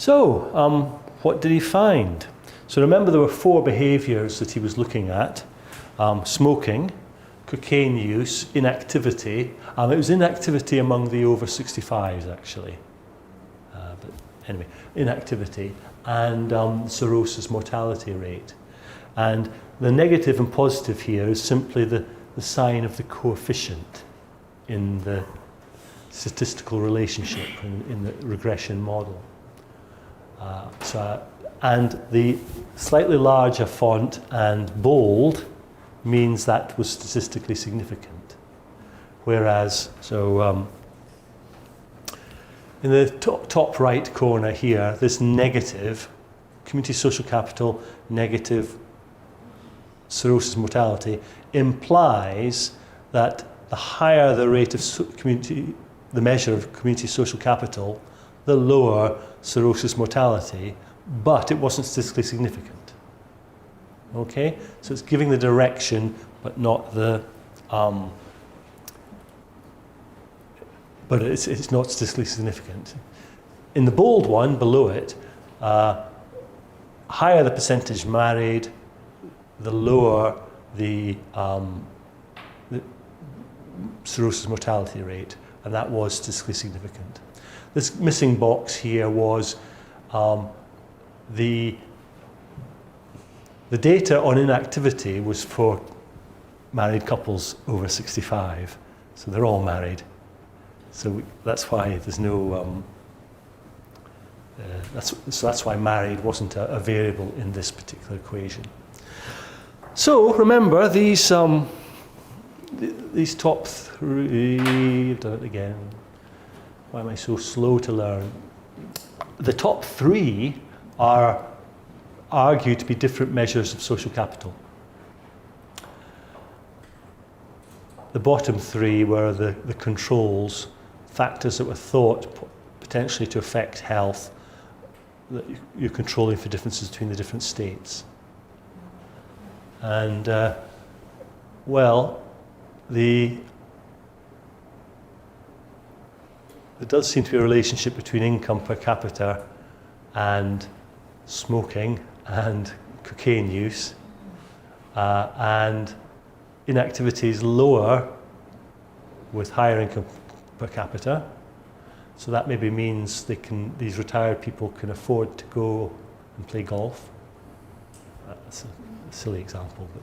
So, what did he find? So remember there were 4 behaviours that he was looking at. Smoking, cocaine use, inactivity. It was inactivity among the over 65s actually. But anyway, inactivity and cirrhosis mortality rate. And the negative and positive here is simply the sign of the coefficient in the statistical relationship in the regression model. And the slightly larger font and bold means that was statistically significant. Whereas, in the top right corner here, this negative, community social capital, negative cirrhosis mortality, implies that the higher the rate of the measure of community social capital, the lower cirrhosis mortality, but it wasn't statistically significant. Okay, so it's giving the direction, but not the, but it's not statistically significant. In the bold one below it, higher the percentage married, the lower the cirrhosis mortality rate, and that was statistically significant. This missing box here was the data on inactivity was for married couples over 65, so they're all married. So that's why there's no. That's why married wasn't a variable in this particular equation. So remember these top 3. I've done it again. Why am I so slow to learn? The top 3 are argued to be different measures of social capital. The bottom 3 were the controls, factors that were thought potentially to affect health, that you're controlling for differences between the different states. And, well, there does seem to be a relationship between income per capita and smoking and cocaine use, and inactivity is lower with higher income per capita. So that maybe means these retired people can afford to go and play golf. That's a silly example, but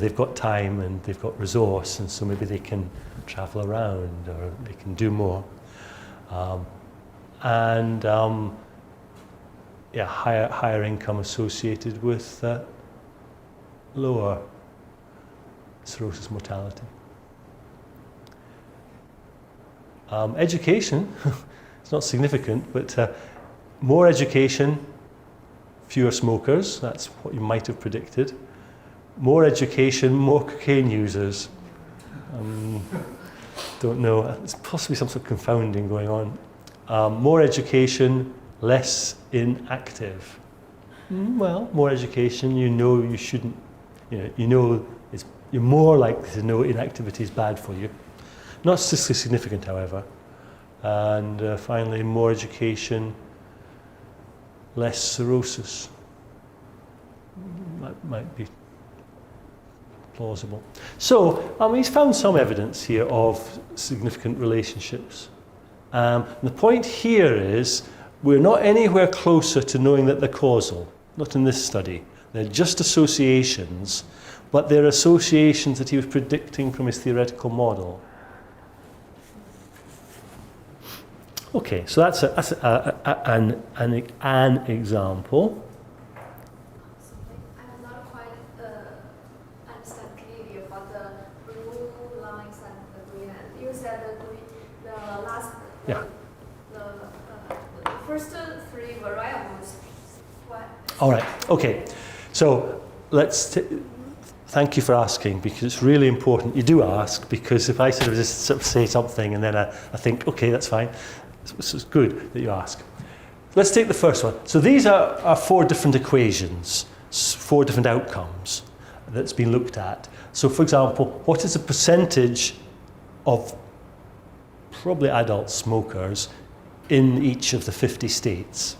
they've got time and they've got resource, and so maybe they can travel around or they can do more. Higher income associated with lower cirrhosis mortality. Education, it's not significant, but more education, fewer smokers, that's what you might have predicted. More education, more cocaine users. Don't know, there's possibly some sort of confounding going on. More education, less inactive. Well, more education, you shouldn't, you're more likely to know inactivity is bad for you. Not statistically significant, however. And finally, more education, less cirrhosis. That might be plausible. So, he's found some evidence here of significant relationships. The point here is, we're not anywhere closer to knowing that they're causal, not in this study. They're just associations, but they're associations that he was predicting from his theoretical model. Okay, so that's an example. I'm not quite understand clearly about the blue lines and the green. You said the last, Yeah. The first 3 variables. What? All right. Okay. So thank you for asking, because it's really important. You do ask, because if I sort of just say something and then I think, okay, that's fine. So it's good that you ask. Let's take the first one. So these are 4 different equations, 4 different outcomes that's been looked at. So for example, what is the percentage of probably adult smokers in each of the 50 states?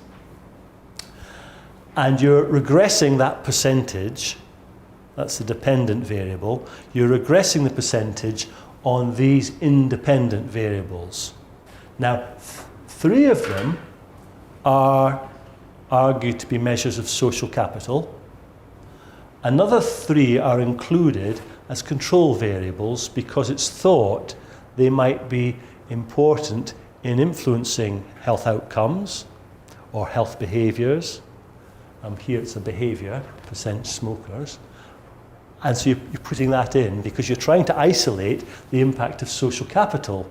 And you're regressing that percentage, that's the dependent variable, you're regressing the percentage on these independent variables. Now, three of them are argued to be measures of social capital. Another three are included as control variables because it's thought they might be important in influencing health outcomes or health behaviours. Here it's a behaviour, percent smokers. And so you're putting that in because you're trying to isolate the impact of social capital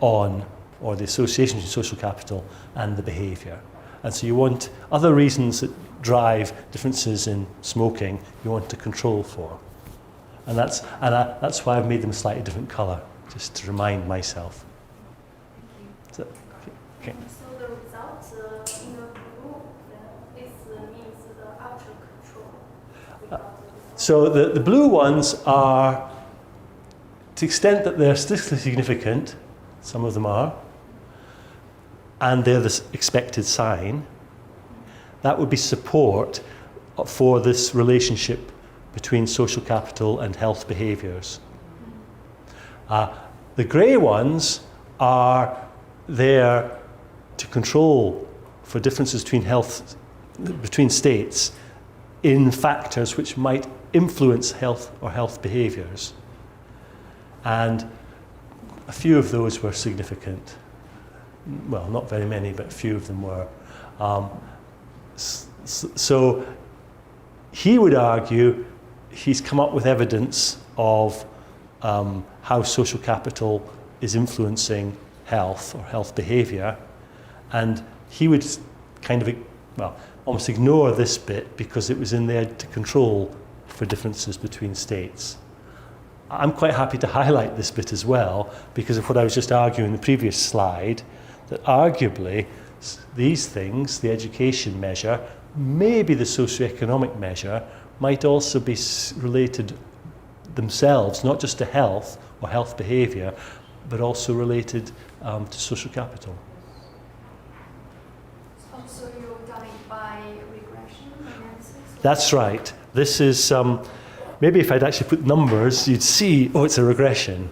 on, or the association between social capital and the behaviour. And so you want other reasons that drive differences in smoking, you want to control for. And that's why I've made them a slightly different colour, just to remind myself. Thank you. Okay. So the result in the blue, this means the ultra control. So the blue ones are, to the extent that they're statistically significant, some of them are, and they're the expected sign, that would be support for this relationship between social capital and health behaviours. The grey ones are there to control for differences between states in factors which might influence health or health behaviours. And a few of those were significant. Well, not very many, but a few of them were. So he would argue he's come up with evidence of how social capital is influencing health or health behaviour, and he would kind of, well, almost ignore this bit because it was in there to control for differences between states. I'm quite happy to highlight this bit as well because of what I was just arguing in the previous slide, that arguably these things, the education measure, maybe the socioeconomic measure, might also be related themselves, not just to health or health behaviour, but also related to social capital. So you've done it by regression analysis? That's right. This is, maybe if I'd actually put numbers, you'd see, oh, it's a regression.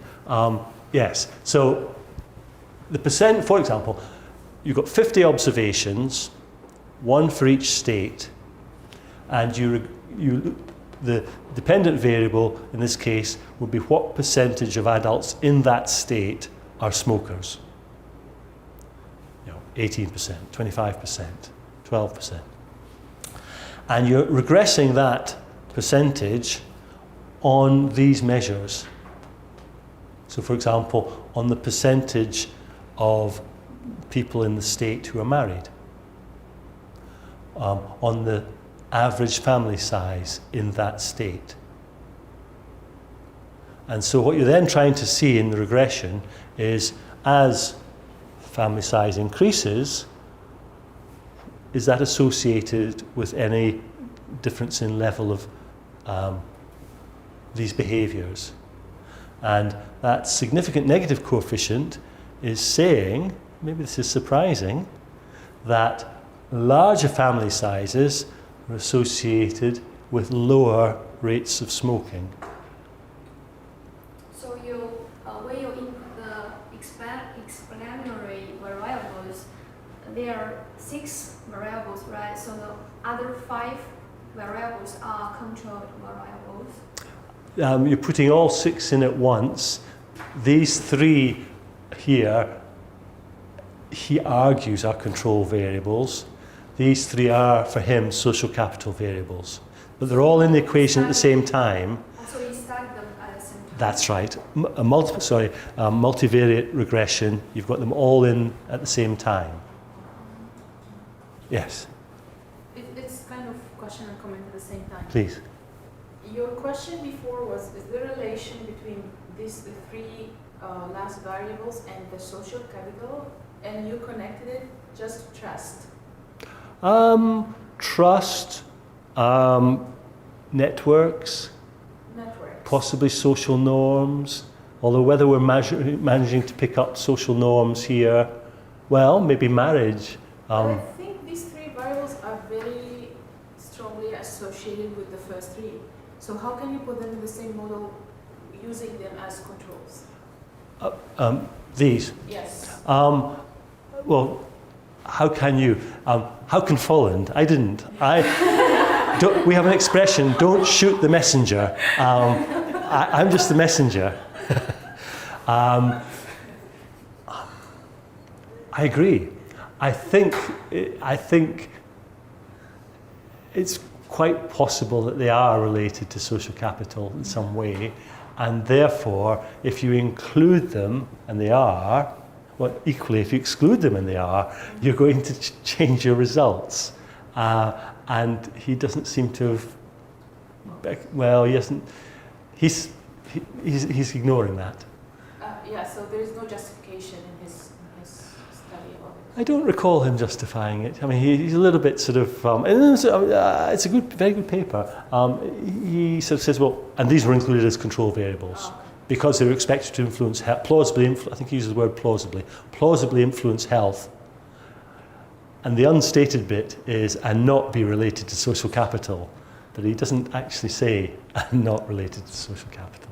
Yes, so the percent, for example, you've got 50 observations, one for each state, and the dependent variable in this case would be what percentage of adults in that state are smokers. 18%, 25%, 12%. And you're regressing that percentage on these measures. So for example, on the percentage of people in the state who are married, on the average family size in that state. And so what you're then trying to see in the regression is, as family size increases, is that associated with any difference in level of these behaviours? And that significant negative coefficient is saying, maybe this is surprising, that larger family sizes are associated with lower rates of smoking. So when you input the explanatory variables, there are 6 variables, right? So the other 5 variables are controlled variables. You're putting all 6 in at once. These 3 here, he argues, are control variables. These 3 are, for him, social capital variables. But they're all in the equation at the same time. So you stack them at the same time? That's right. Multivariate regression, you've got them all in at the same time. Yes? It's kind of question and comment at the same time. Please. Your question before was, is there a relation between the 3 last variables and the social capital? And you connected it just to trust. Trust, networks, possibly social norms, although whether we're managing to pick up social norms here, well, maybe marriage. I think these 3 variables are very three. So how can you put them in the same model using them as controls? These. Yes. Well, how can you? How can Folland? I didn't. We have an expression, don't shoot the messenger. I'm just the messenger. I agree. I think it's quite possible that they are related to social capital in some way, and therefore, if you include them, and they are, well, equally, if you exclude them and they are, you're going to change your results. And he doesn't seem to have, well, he hasn't, he's ignoring that. Yeah, so there is no justification in his study of it. I don't recall him justifying it. I mean, he's a little bit sort of, and it's a very good paper. He sort of says, well, and these were included as control variables because they were expected to influence, plausibly, I think he uses the word plausibly influence health. And the unstated bit is, and not be related to social capital. But he doesn't actually say, and not related to social capital.